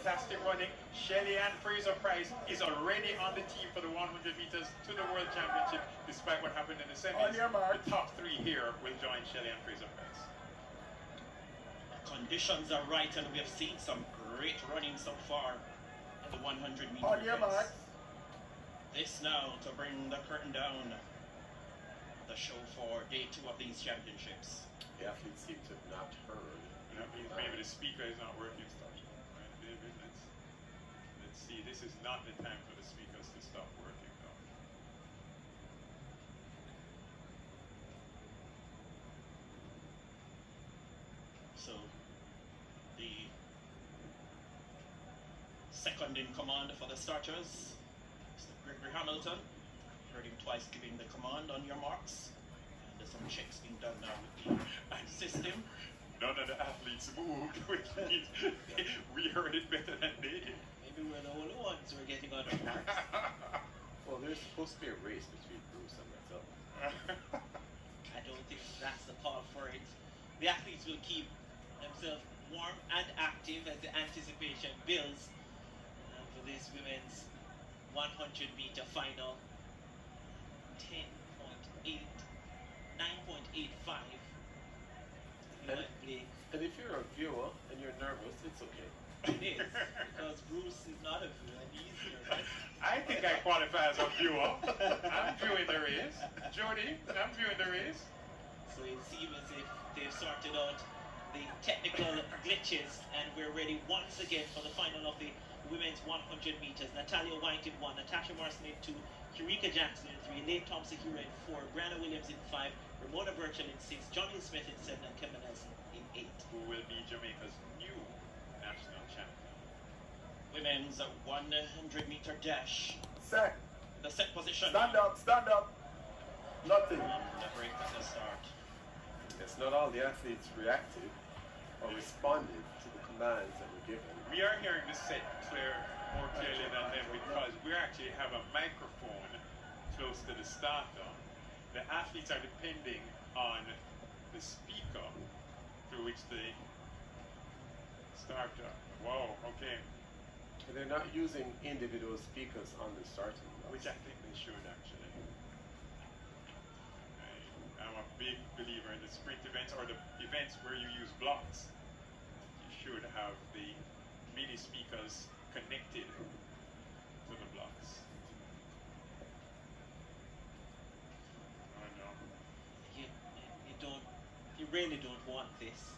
fantastic running. Shelly Ann Fraser-Price is already on the team for the 100 meters to the World Championship, despite what happened in the semis. The top three here will join Shelly Ann Fraser-Price. Conditions are right, and we have seen some great running so far in the 100 meter On your mark. This now to bring the curtain down. The show for day 2 of these championships. The athletes seem to have not heard. Maybe the speaker is not working. Right, David, let's see. This is not the time for the speakers to stop working, though. So the second in command for the starters, Mr. Gregory Hamilton. Heard him twice giving the command on your marks. And there's some checks being done now with the system. None of the athletes moved, which means we heard it better than they did. Maybe we're the only ones who are getting on our marks. Well, there's supposed to be a race between Bruce and myself. I don't think that's the call for it. The athletes will keep themselves warm and active as the anticipation builds for this women's 100-meter final. 10.8, 9.85. And if you're a viewer and you're nervous, it's okay. It is, because Bruce is not a viewer and he's nervous. I think I qualify as a viewer. I'm viewing the race. Jody, I'm viewing the race. So it seems as if they've sorted out the technical glitches and we're ready once again for the final of the women's 100 meters. Natalia White in 1, Natasha Morrison in 2, Sharika Jackson in 3, Nate Thompson here in 4, Brianna Williams in 5, Ramona Burchell in 6, Johnny Smith in 7, and Kevin Nelson in 8. Who will be Jamaica's new national champion. Women's 100-meter dash. Set. The set position. Stand up, stand up. Nothing. The break at the start. It's not all the athletes reacted or responded to the commands that were given. We are hearing the set more clearly than them because we actually have a microphone close to the starter. The athletes are depending on the speaker through which they starter. Whoa, okay. They're not using individual speakers on the starting blocks. Which I think they should actually. I'm a big believer in the sprint events or the events where you use blocks. You should have the MIDI speakers connected to the blocks. Oh no. You really don't want this.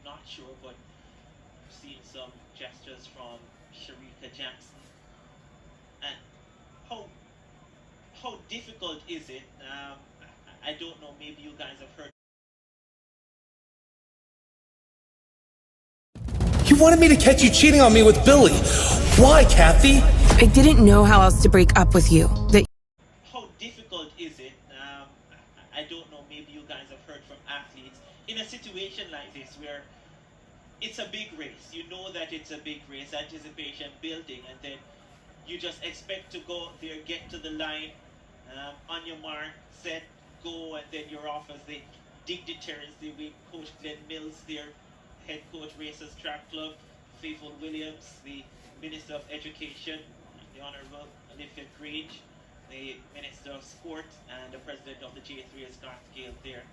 Not sure, but I've seen some gestures from Sharika Jackson. And how difficult is it? I don't know, maybe you guys have heard. You wanted me to catch you cheating on me with Billy. Why, Kathy? I didn't know how else to break up with you. How difficult is it? I don't know, maybe you guys have heard from athletes in a situation like this where it's a big race. You know that it's a big race, anticipation building, and then you just expect to go there, get to the line, on your mark, set, go, and then you're off as the dignitaries, the Coach Glenn Mills, their head coach, Racers Track Club, Faithful Williams, the Minister of Education, the Honourable Olivia Grange, the Minister of Sport, and the President of the J3, Scott Gale there.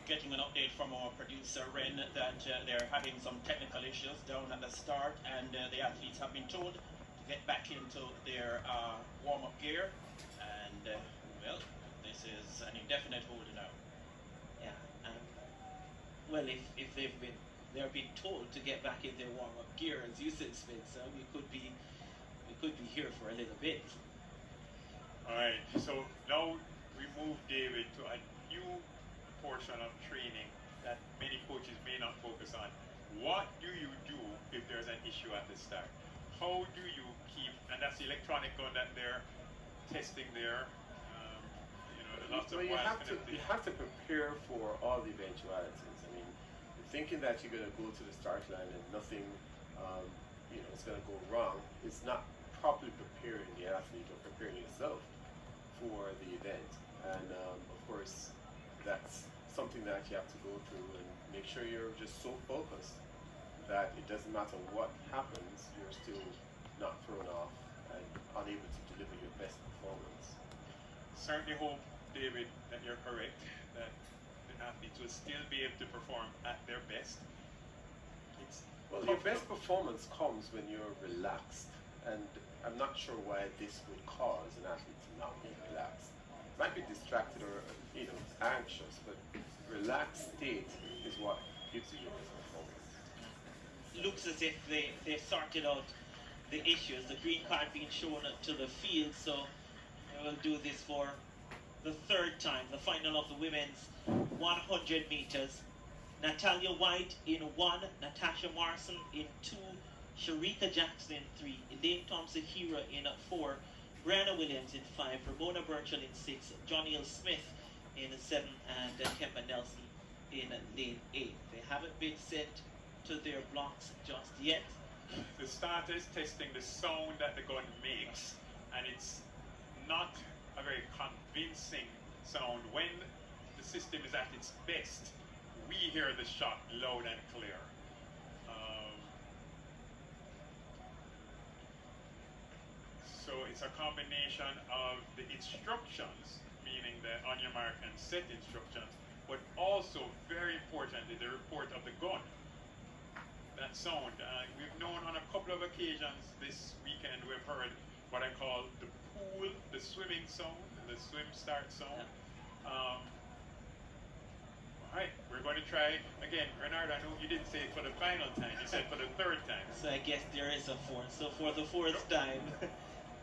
Getting an update from our producer, Ren, that they're having some technical issues down at the start, and the athletes have been told to get back into their warm-up gear, and well, this is an indefinite hold now. Yeah, well, if they're being told to get back in their warm-up gear, as you said, Spencer, we could be here for a little bit. All right, so now we move David to a new portion of training that many coaches may not focus on. What do you do if there's an issue at the start? How do you keep, and that's the electronic gun that they're testing there. Lots of you have to prepare for all the eventualities. I mean, thinking that you're going to go to the start line and nothing, is going to go wrong, is not properly preparing the athlete or preparing yourself for the event. And of course, that's something that you have to go through and make sure you're just so focused that it doesn't matter what happens, you're still not thrown off and unable to deliver your best performance. Certainly hope, David, that you're correct, that the athletes will still be able to perform at their best. It's Well, your best performance comes when you're relaxed, and I'm not sure why this would cause an athlete to not be relaxed. Might be distracted or anxious, but relaxed state is what gives you your best performance. Looks as if they've sorted out the issues. The green card being shown to the field, so we will do this for the third time. The final of the women's 100 meters. Natalia White in 1, Natasha Morrison in 2, Sharika Jackson in 3, Elaine Thompson Hero in 4, Brianna Williams in 5, Ramona Burchell in 6, Johnny L. Smith in 7, and Kemba Nelson in lane 8. They haven't been sent to their blocks just yet. The starter is testing the sound that the gun makes, and it's not a very convincing sound. When the system is at its best, we hear the shot loud and clear. So it's a combination of the instructions, meaning the on your mark and set instructions, but also very importantly the report of the gun. That sound, we've known on a couple of occasions this weekend we've heard what I call the pool, the swimming sound, the swim start sound. Alright, we're going to try again. Renard, I know you didn't say it for the final time, you said for the third time. So I guess there is a fourth. So for the fourth time,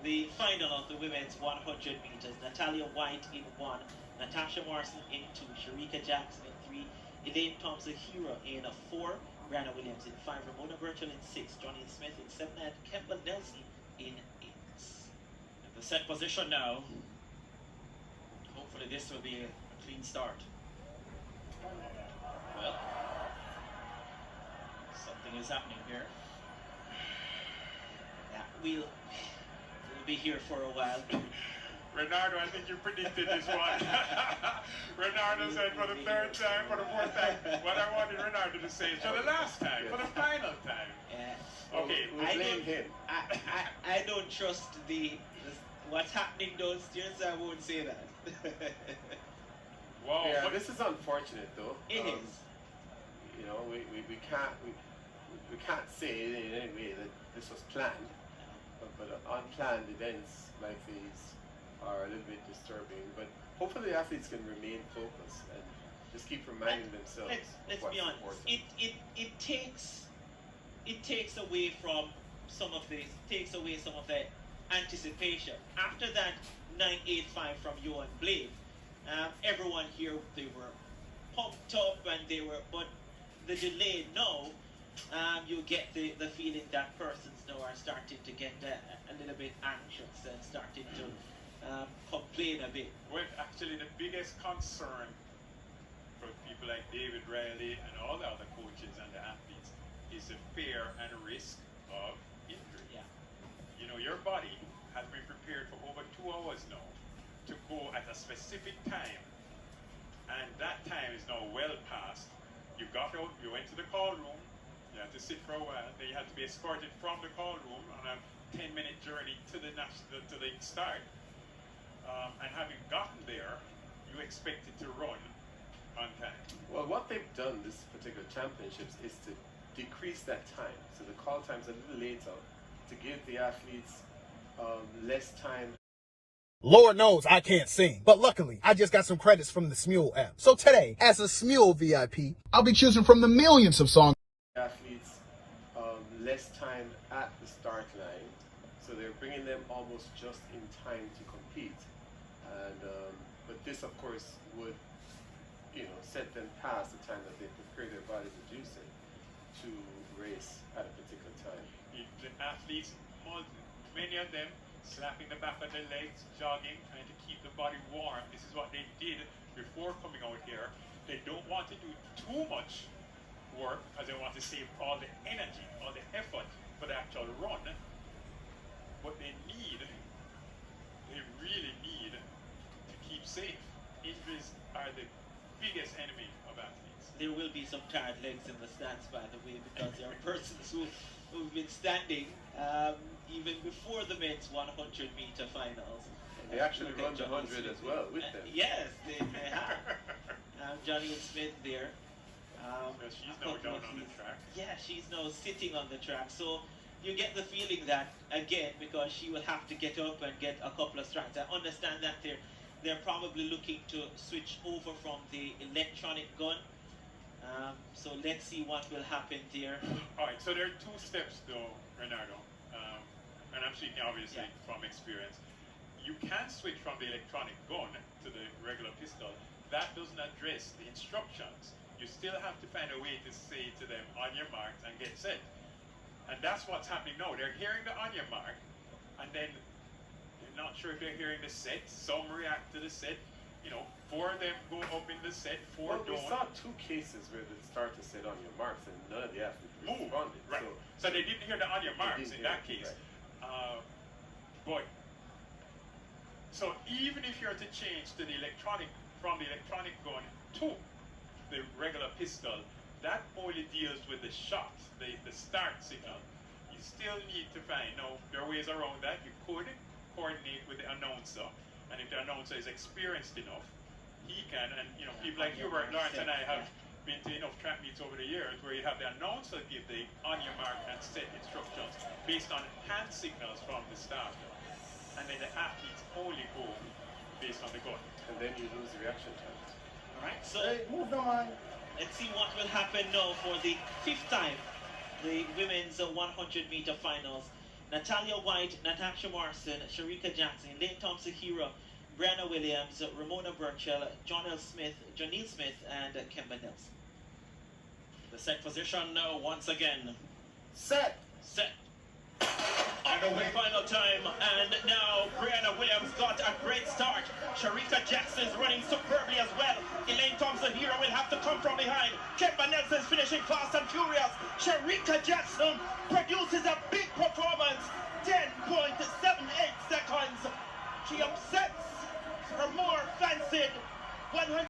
the final of the women's 100 meters. Natalia White in 1, Natasha Morrison in 2, Sharika Jackson in 3, Elaine Thompson Hero in 4, Brianna Williams in 5, Ramona Burchell in 6, Johnny Smith in 7, and Kemba Nelson in 8. In the set position now. Hopefully this will be a clean start. Well, something is happening here. Yeah, we'll be here for a while. Renardo, I think you predicted this one. Renardo said for the third time, for the fourth time. What I wanted Renardo to say is for the last time, for the final time. Yeah. Okay, We'll blame him. I don't trust what's happening downstairs, so I won't say that. Wow. Yeah, this is unfortunate though. It is. You know, we can't say in any way that this was planned, but unplanned events like these are a little bit disturbing. But hopefully the athletes can remain focused and just keep reminding themselves. Let's what's be honest. important. It takes away from some of the anticipation. After that 985 from Johan Blade, everyone here, they were pumped up and but the delay now, you get the feeling that persons now are starting to get a little bit anxious and starting to complain a bit. Well, actually, the biggest concern for people like David Riley and all the other coaches and the athletes is the fear and risk of injury. Yeah. You know, your body has been prepared for over 2 hours now to go at a specific time, and that time is now well past. You got out, you went to the call room, you had to sit for a while, then you had to be escorted from the call room on a 10-minute journey to the start. And having gotten there, you expected to run on time. Well, what they've done this particular championships is to decrease that time. So the call time's a little later to give the athletes less time. Lord knows I can't sing, but luckily I just got some credits from the Smule app. So today, as a Smule VIP, I'll be choosing from the millions of songs. Athletes less time at the start line, so they're bringing them almost just in time to compete. And but this, of course, would set them past the time that they prepare their body to do so to race at a particular time. The athletes, many of them, slapping the back of their legs, jogging, trying to keep the body warm. This is what they did before coming out here. They don't want to do too much work because they want to save all the energy, all the effort for the actual run. But they really need to keep safe. Injuries are the biggest enemy of athletes? There will be some tired legs in the stands, by the way, because there are persons who've been standing even before the men's 100-meter finals. And they actually run the 100 as well with them. Yes, they have. Johnny Smith there. So she's now down on the track. Yeah, she's now sitting on the track. So you get the feeling that, again, because she will have to get up and get a couple of strides. I understand that they're probably looking to switch over from the electronic gun. So let's see what will happen there. All right, so there are two steps though, Renardo, and I'm speaking obviously from experience. You can switch from the electronic gun to the regular pistol. That doesn't address the instructions. You still have to find a way to say to them, on your mark and get set. And that's what's happening now. They're hearing the on your mark, and then they're not sure if they're hearing the set. Some react to the set. You know, 4 of them go up in the set, 4 don't. We saw 2 cases where they start to set on your marks and none of the athletes responded. Right. So they didn't hear the on your marks in that case. Right. But so even if you're to change to the electronic, from the electronic gun to the regular pistol, that only deals with the shot, the start signal. You still need to find, now there are ways around that. You could coordinate with the announcer, and if the announcer is experienced enough, he can, and you know, people like you, Lawrence and I have been to enough track meets over the years where you have the announcer give the on your mark and set instructions based on hand signals from the starter, and then the athletes only go based on the gun. And then you lose the reaction time. Alright, so Move on. let's see what will happen now for the 5th time, the women's 100-meter finals. Natalia White, Natasha Morrison, Sharika Jackson, Lane Thompson Hero, Brianna Williams, Ramona Burchell, Janelle Smith, and Kemba Nelson. The set position now once again. Set. And the final time, and now Brianna Williams got a great start. Sharika Jackson's running superbly as well. Elaine Thompson Hero will have to come from behind. Kemba Nelson's finishing fast and furious. Sharika Jackson produces a